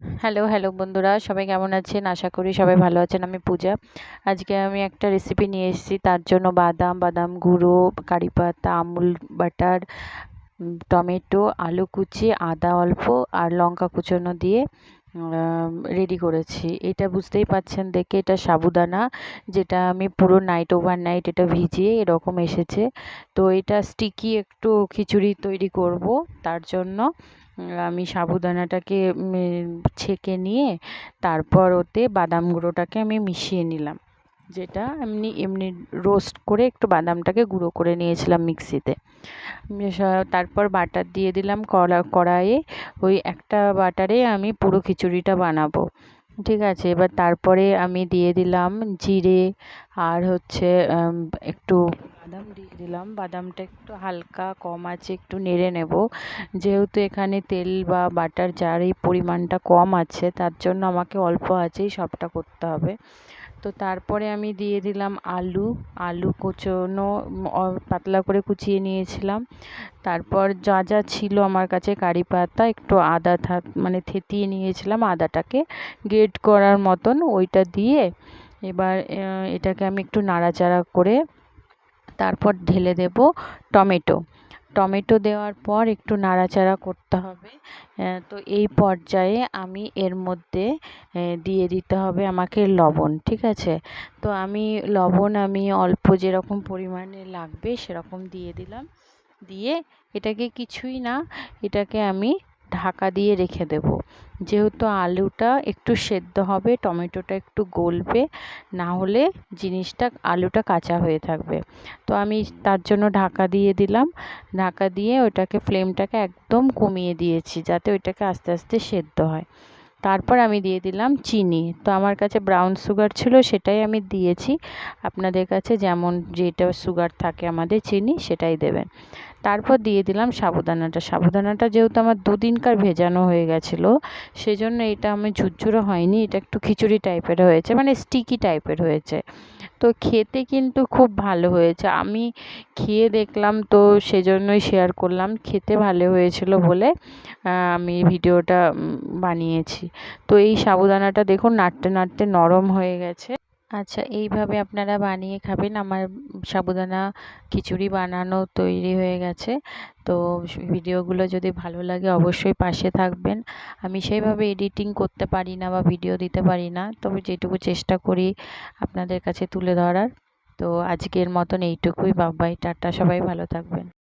Hello hello বন্ধুরা, সবাই কেমন আছেন? আশা করি সবাই ভালো আছেন। আমি পূজা। আজকে আমি একটা রেসিপি নিয়ে এসেছি। তার জন্য বাদাম গুঁড়ো, কারি পাতা, আমুল বাটার, টমেটো, আলু কুচি, আদা অল্প আর লঙ্কা কুচোনো দিয়ে রেডি করেছি। এটা বুঝতেই পাচ্ছেন দেখে, এটা সাবুদানা, যেটা আমি পুরো ওভারনাইট এটা ভিজিয়ে এরকম এসেছে। তো এটা স্টিকি একটু খিচুড়ি তৈরি করব। তার জন্য আমি সাবুদানাটাকে ছেঁকে নিয়ে তারপর ওতে বাদাম গুঁড়োটাকে আমি মিশিয়ে নিলাম, যেটা এমনি এমনি রোস্ট করে একটু বাদামটাকে গুঁড়ো করে নিয়েছিলাম মিক্সিতে। তারপর বাটার দিয়ে দিলাম কড়াইয়ে। ওই একটা বাটারে আমি পুরো খিচুড়িটা বানাবো, ঠিক আছে। এবার তারপরে আমি দিয়ে দিলাম জিরে আর হচ্ছে একটু বাদাম দিয়ে দিলাম। বাদামটা একটু হালকা কম আছে একটু নেড়ে নেব, যেহেতু এখানে তেল বা বাটার যার এই পরিমাণটা কম আছে, তার জন্য আমাকে অল্প আঁচেই সবটা করতে হবে। তো তারপরে আমি দিয়ে দিলাম আলু। আলু কুচোনো পাতলা করে কুচিয়ে নিয়েছিলাম। তারপর যা যা ছিল আমার কাছে, কারি পাতা, একটু আদা মানে থেতিয়ে নিয়েছিলাম আদাটাকে গ্রেট করার মতন, ওইটা দিয়ে এবার এটাকে আমি একটু নাড়াচাড়া করে তারপর ঢেলে দেব টমেটো। টমেটো দেওয়ার পর একটু নাড়াচাড়া করতে হবে। তো এই পর্যায়ে আমি এর মধ্যে দিয়ে দিতে হবে আমাকে লবণ, ঠিক আছে। তো লবণ আমি অল্প যেরকম পরিমাণে লাগবে সেরকম দিয়ে দিলাম। দিয়ে এটাকে কিছুই না, এটাকে আমি ঢাকা দিয়ে রেখে দেব। যেহেতু আলুটা একটু সেদ্ধ হবে, টমেটোটা একটু গলবে, না হলে আলুটা কাঁচা হয়ে থাকবে। তো আমি তার জন্য ঢাকা দিয়ে দিলাম। ঢাকা দিয়ে ওটাকে ফ্লেমটাকে একদম কমিয়ে দিয়েছি, যাতে ওইটাকে আস্তে আস্তে সেদ্ধ হয়। তারপর আমি দিয়ে দিলাম চিনি। তো আমার কাছে ব্রাউন সুগার ছিল, সেটাই আমি দিয়েছি। আপনাদের কাছে যেমন যেটা সুগার থাকে আমাদের চিনি, সেটাই দেবেন। তারপর দিয়ে দিলাম সাবুদানাটা। সাবুদানাটা যেহেতু আমার দুদিনকার ভেজানো হয়ে গেছিলো, সেজন্য এটা আমি ঝুরঝুরে হয়নি, এটা একটু খিচুড়ি টাইপের হয়েছে, মানে স্টিকি টাইপের হয়েছে। তো খেতে কিন্তু খুব ভালো হয়েছে। আমি খেয়ে দেখলাম, তো সেজন্যই শেয়ার করলাম। খেতে ভালো হয়েছিল বলে আমি ভিডিওটা বানিয়েছি। তো এই সাবুদানাটা দেখুন নাড়তে নাড়তে নরম হয়ে গেছে। আচ্ছা, এইভাবে আপনারা বানিয়ে খাবেন। আমার সাবুদানা খিচুড়ি বানানো তৈরি হয়ে গেছে। তো ভিডিওগুলো যদি ভালো লাগে অবশ্যই পাশে থাকবেন। আমি সেইভাবে এডিটিং করতে পারি না বা ভিডিও দিতে পারি না, তবে যেটুকু চেষ্টা করি আপনাদের কাছে তুলে ধরার। তো আজকের মতন এইটুকুই। বাই বাই, টাটা, সবাই ভালো থাকবেন।